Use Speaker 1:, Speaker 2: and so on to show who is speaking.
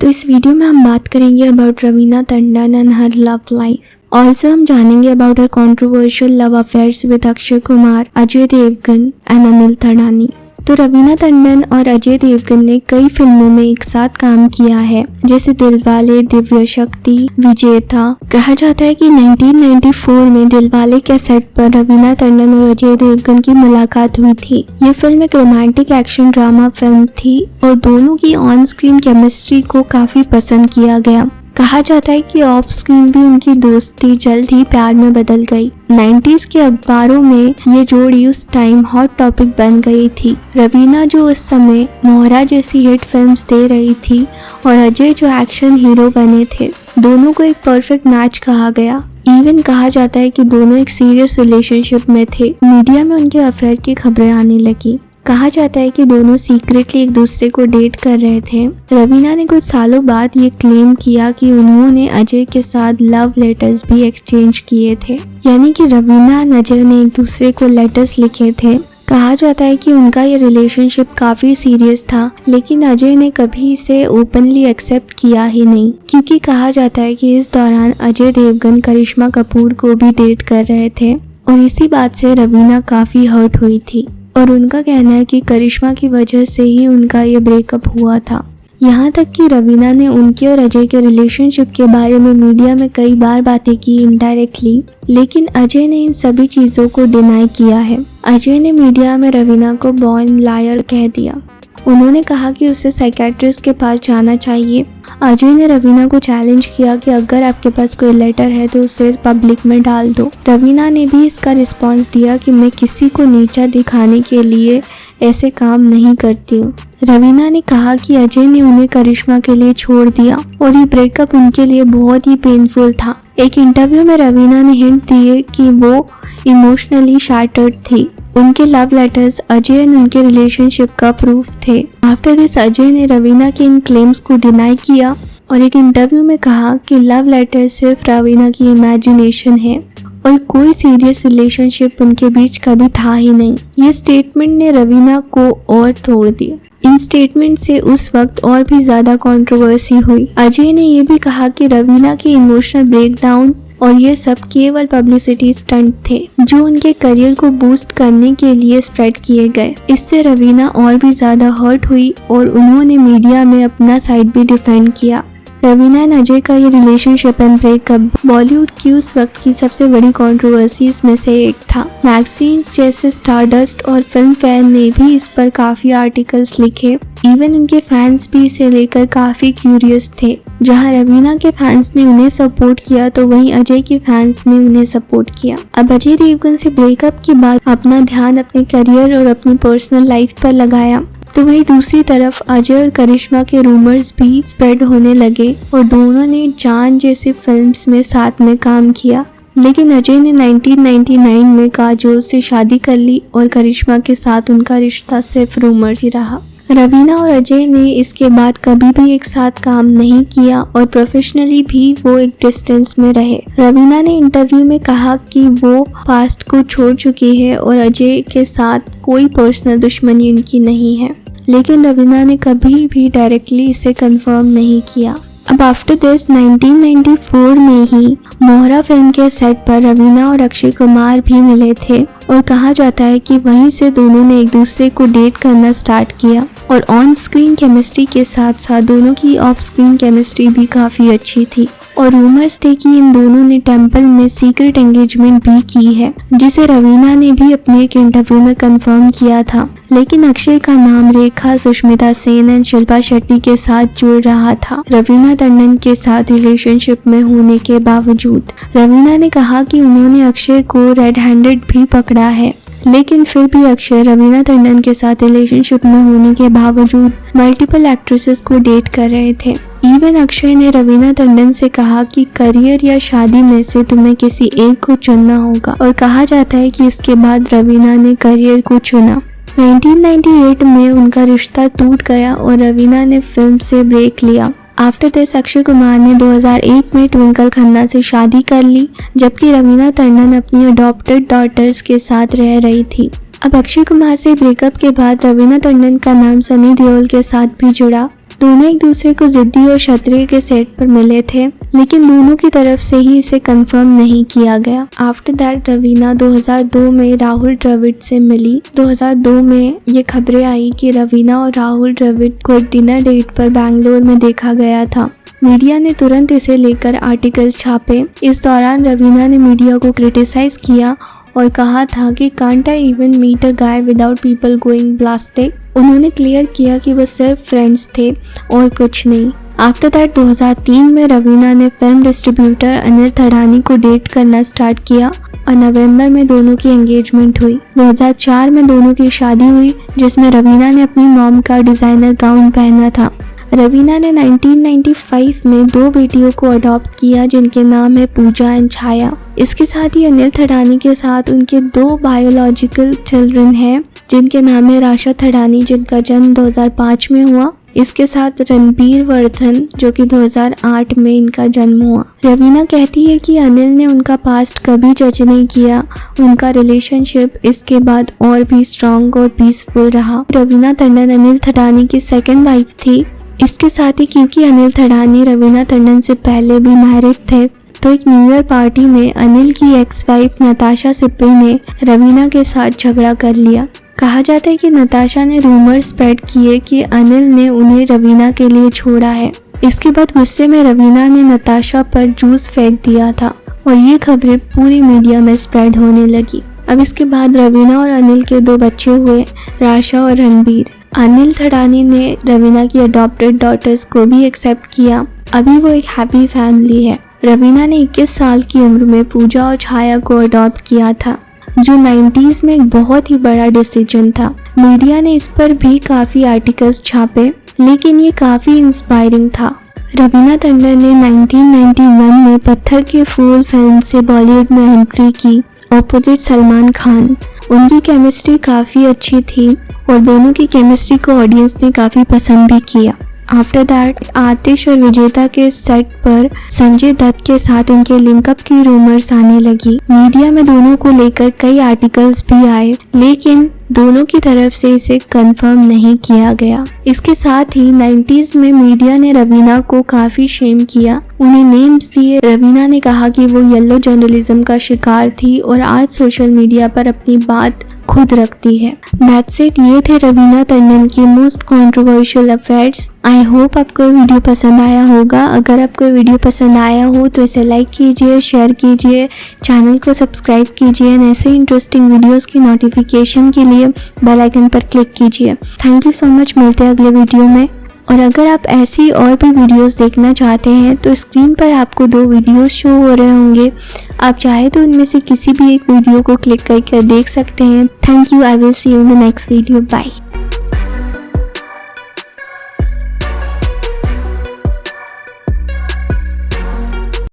Speaker 1: तो इस वीडियो में हम बात करेंगे about Raveena Tandon and her love life. Also हम जानेंगे about her controversial love affairs with Akshay Kumar, Ajay Devgn and Anil Thadani. तो रवीना टंडन और अजय देवगन ने कई फिल्मों में एक साथ काम किया है, जैसे दिलवाले, दिव्य शक्ति, विजेता। कहा जाता है कि 1994 में दिलवाले के सेट पर रवीना टंडन और अजय देवगन की मुलाकात हुई थी। ये फिल्म एक रोमांटिक एक्शन ड्रामा फिल्म थी और दोनों की ऑन स्क्रीन केमिस्ट्री को काफी पसंद किया गया। कहा जाता है कि ऑफ स्क्रीन भी उनकी दोस्ती जल्द ही प्यार में बदल गई। 90s के अखबारों में ये जोड़ी उस टाइम हॉट टॉपिक बन गई थी। रवीना जो उस समय मोहरा जैसी हिट फिल्म्स दे रही थी और अजय जो एक्शन हीरो बने थे, दोनों को एक परफेक्ट मैच कहा गया। इवन कहा जाता है कि दोनों एक सीरियस रिलेशनशिप में थे। मीडिया में उनके अफेयर की खबरें आने लगी। कहा जाता है कि दोनों सीक्रेटली एक दूसरे को डेट कर रहे थे। रवीना ने कुछ सालों बाद ये क्लेम किया कि उन्होंने अजय के साथ लव लेटर्स भी एक्सचेंज किए थे, यानी कि रवीना और अजय ने एक दूसरे को लेटर्स लिखे थे। कहा जाता है कि उनका ये रिलेशनशिप काफी सीरियस था, लेकिन अजय ने कभी इसे ओपनली एक्सेप्ट किया ही नहीं, क्योंकि कहा जाता है कि इस दौरान अजय देवगन करिश्मा कपूर को भी डेट कर रहे थे और इसी बात से रवीना काफी हर्ट हुई थी और उनका कहना है कि करिश्मा की वजह से ही उनका ये ब्रेकअप हुआ था। यहाँ तक कि रवीना ने उनके और अजय के रिलेशनशिप के बारे में मीडिया में कई बार बातें की इनडायरेक्टली, लेकिन अजय ने इन सभी चीज़ों को डिनाई किया है। अजय ने मीडिया में रवीना को बॉर्न लायर कह दिया। उन्होंने कहा कि उसे साइकेट्रिस्ट के पास जाना चाहिए। अजय ने रवीना को चैलेंज किया कि अगर आपके पास कोई लेटर है तो उसे पब्लिक में डाल दो। रवीना ने भी इसका रिस्पांस दिया कि मैं किसी को नीचा दिखाने के लिए ऐसे काम नहीं करती हूँ। रवीना ने कहा कि अजय ने उन्हें करिश्मा के लिए छोड़ दिया और ये ब्रेकअप उनके लिए बहुत ही पेनफुल था। एक इंटरव्यू में रवीना ने हिंट दिए कि वो इमोशनली शैटर्ड थी। उनके लव लेटर्स अजय एंड उनके रिलेशनशिप का प्रूफ थे। आफ्टर दिस अजय ने रवीना के इन क्लेम्स को डिनाई किया और एक इंटरव्यू में कहा कि लव लेटर सिर्फ रवीना की इमेजिनेशन है और कोई सीरियस रिलेशनशिप उनके बीच कभी था ही नहीं। ये स्टेटमेंट ने रवीना को और तोड़ दिया। इन स्टेटमेंट से उस वक्त और भी ज्यादा कंट्रोवर्सी हुई। अजय ने ये भी कहा कि रवीना की इमोशनल ब्रेकडाउन और ये सब केवल पब्लिसिटी स्टंट थे जो उनके करियर को बूस्ट करने के लिए स्प्रेड किए गए। इससे रवीना और भी ज्यादा हर्ट हुई और उन्होंने मीडिया में अपना साइड भी डिफेंड किया। रवीना एंड अजय का ये रिलेशनशिप एंड ब्रेकअप बॉलीवुड की उस वक्त की सबसे बड़ी कंट्रोवर्सीज में से एक था। मैगजीन्स जैसे स्टारडस्ट और फिल्म फेयर ने भी इस पर काफी आर्टिकल्स लिखे। इवन उनके फैंस भी इसे लेकर काफी क्यूरियस थे। जहां रवीना के फैंस ने उन्हें सपोर्ट किया तो वहीं अजय के फैंस ने उन्हें सपोर्ट किया। अब अजय देवगन से ब्रेकअप के बाद अपना ध्यान अपने करियर और अपनी पर्सनल लाइफ पर लगाया, तो वहीं दूसरी तरफ अजय और करिश्मा के रूमर्स भी स्प्रेड होने लगे और दोनों ने जान जैसी फिल्म्स में साथ में काम किया। लेकिन अजय ने 1999 में काजोल से शादी कर ली और करिश्मा के साथ उनका रिश्ता सिर्फ रूमर ही रहा। रवीना और अजय ने इसके बाद कभी भी एक साथ काम नहीं किया और प्रोफेशनली भी वो एक डिस्टेंस में रहे। रवीना ने इंटरव्यू में कहा कि वो पास्ट को छोड़ चुकी है और अजय के साथ कोई पर्सनल दुश्मनी उनकी नहीं है, लेकिन रवीना ने कभी भी डायरेक्टली इसे कंफर्म नहीं किया। अब आफ्टर दिस 1994 में ही मोहरा फिल्म के सेट पर रवीना और अक्षय कुमार भी मिले थे और कहा जाता है कि वहीं से दोनों ने एक दूसरे को डेट करना स्टार्ट किया और ऑन स्क्रीन केमिस्ट्री के साथ साथ दोनों की ऑफ स्क्रीन केमिस्ट्री भी काफी अच्छी थी और रूमर्स थे कि इन दोनों ने टेंपल में सीक्रेट एंगेजमेंट भी की है, जिसे रवीना ने भी अपने एक इंटरव्यू में कंफर्म किया था। लेकिन अक्षय का नाम रेखा, सुष्मिता सेन एंड शिल्पा शेट्टी के साथ जुड़ रहा था रवीना टंडन के साथ रिलेशनशिप में होने के बावजूद। रवीना ने कहा कि उन्होंने अक्षय को रेड हैंडेड भी पकड़ा है, लेकिन फिर भी अक्षय रवीना टंडन के साथ रिलेशनशिप में होने के बावजूद मल्टीपल एक्ट्रेसेस को डेट कर रहे थे। इवन अक्षय ने रवीना टंडन से कहा कि करियर या शादी में से तुम्हें किसी एक को चुनना होगा और कहा जाता है कि इसके बाद रवीना ने करियर को चुना। 1998 में उनका रिश्ता टूट गया और रवीना ने फिल्म से ब्रेक लिया। आफ्टर दिस अक्षय कुमार ने 2001 में ट्विंकल खन्ना से शादी कर ली, जबकि रवीना टंडन अपनी अडॉप्टेड डॉटर्स के साथ रह रही थी। अब अक्षय कुमार से ब्रेकअप के बाद रवीना टंडन का नाम सनी देओल के साथ भी जुड़ा। दोनों एक दूसरे को जिद्दी और क्षत्रिय के सेट पर मिले थे, लेकिन दोनों की तरफ से ही इसे कंफर्म नहीं किया गया। आफ्टर दैट रवीना 2002 में राहुल द्रविड़ से मिली। 2002 में ये खबरें आई कि रवीना और राहुल द्रविड़ को एक डिनर डेट पर बैंगलोर में देखा गया था। मीडिया ने तुरंत इसे लेकर आर्टिकल छापे। इस दौरान रवीना ने मीडिया को क्रिटिसाइज किया और कहा था कि can't I even meet a guy without people going ballistic. उन्होंने क्लियर किया कि वो सिर्फ फ्रेंड्स थे और कुछ नहीं। आफ्टर दैट 2003 में रवीना ने फिल्म डिस्ट्रीब्यूटर अनिल थड़ानी को डेट करना स्टार्ट किया और नवंबर में दोनों की एंगेजमेंट हुई। 2004 में दोनों की शादी हुई, जिसमें रवीना ने अपनी मॉम का डिजाइनर गाउन पहना था। रवीना ने 1995 में 2 बेटियों को अडॉप्ट किया, जिनके नाम है पूजा एंड छाया। इसके साथ ही अनिल थड़ानी के साथ उनके 2 बायोलॉजिकल चिल्ड्रन हैं, जिनके नाम है राशा थड़ानी, जिनका जन्म 2005 में हुआ। इसके साथ रणबीर वर्धन, जो कि 2008 में इनका जन्म हुआ। रवीना कहती है कि अनिल ने उनका पास्ट कभी जज नहीं किया। उनका रिलेशनशिप इसके बाद और भी स्ट्रॉन्ग और पीसफुल रहा। रवीना टंडन अनिल थड़ानी की सेकंड वाइफ थी। इसके साथ ही क्योंकि अनिल थड़ानी रवीना टंडन से पहले भी मैरिड थे, तो एक न्यू ईयर पार्टी में अनिल की एक्स वाइफ नताशा सिप्पी ने रवीना के साथ झगड़ा कर लिया। कहा जाता है कि नताशा ने रूमर स्प्रेड किए कि अनिल ने उन्हें रवीना के लिए छोड़ा है। इसके बाद गुस्से में रवीना ने नताशा पर जूस फेंक दिया था और ये खबरें पूरी मीडिया में स्प्रेड होने लगी। अब इसके बाद रवीना और अनिल के 2 बच्चे हुए, राशा और रणबीर। अनिल थड़ानी ने रवीना की अडॉप्टेड डॉटर्स को भी एक्सेप्ट किया। अभी वो एक हैप्पी फैमिली है। रवीना ने 21 साल की उम्र में पूजा और छाया को अडॉप्ट किया था, जो 90s में एक बहुत ही बड़ा डिसीजन था। मीडिया ने इस पर भी काफ़ी आर्टिकल्स छापे, लेकिन ये काफ़ी इंस्पायरिंग था। रवीना टंडन ने 1991 में पत्थर के फूल फिल्म से बॉलीवुड में एंट्री की ऑपोजिट सलमान खान। उनकी केमिस्ट्री काफ़ी अच्छी थी और दोनों की केमिस्ट्री को ऑडियंस ने काफ़ी पसंद भी किया। आफ्टर दैट आतिश और विजेता के सेट पर संजय दत्त के साथ उनके लिंकअप की रूमर्स आने लगी। मीडिया में दोनों को लेकर कई आर्टिकल्स भी आए, लेकिन दोनों की तरफ से इसे कंफर्म नहीं किया गया। इसके साथ ही 90s में मीडिया ने रवीना को काफी शेम किया, उन्हें नेम्स दिए। रवीना ने कहा कि वो येलो जर्नलिज्म का शिकार थी और आज सोशल मीडिया पर अपनी बात खुद रखती है। दैट्स इट, ये थे रवीना टंडन की most controversial affairs. I hope आपको ये वीडियो पसंद आया होगा। अगर आपको ये वीडियो पसंद आया हो तो इसे लाइक कीजिए, शेयर कीजिए, चैनल को सब्सक्राइब कीजिए और ऐसे इंटरेस्टिंग वीडियोस की नोटिफिकेशन के लिए बेल आइकन पर क्लिक कीजिए। थैंक यू सो मच, मिलते हैं अगले वीडियो में। और अगर आप ऐसी और भी वीडियोस देखना चाहते हैं तो स्क्रीन पर आपको 2 वीडियोस शो हो रहे होंगे, आप चाहे तो उनमें से किसी भी एक वीडियो को क्लिक करके देख सकते हैं। Thank you, I will see you in the next video, bye.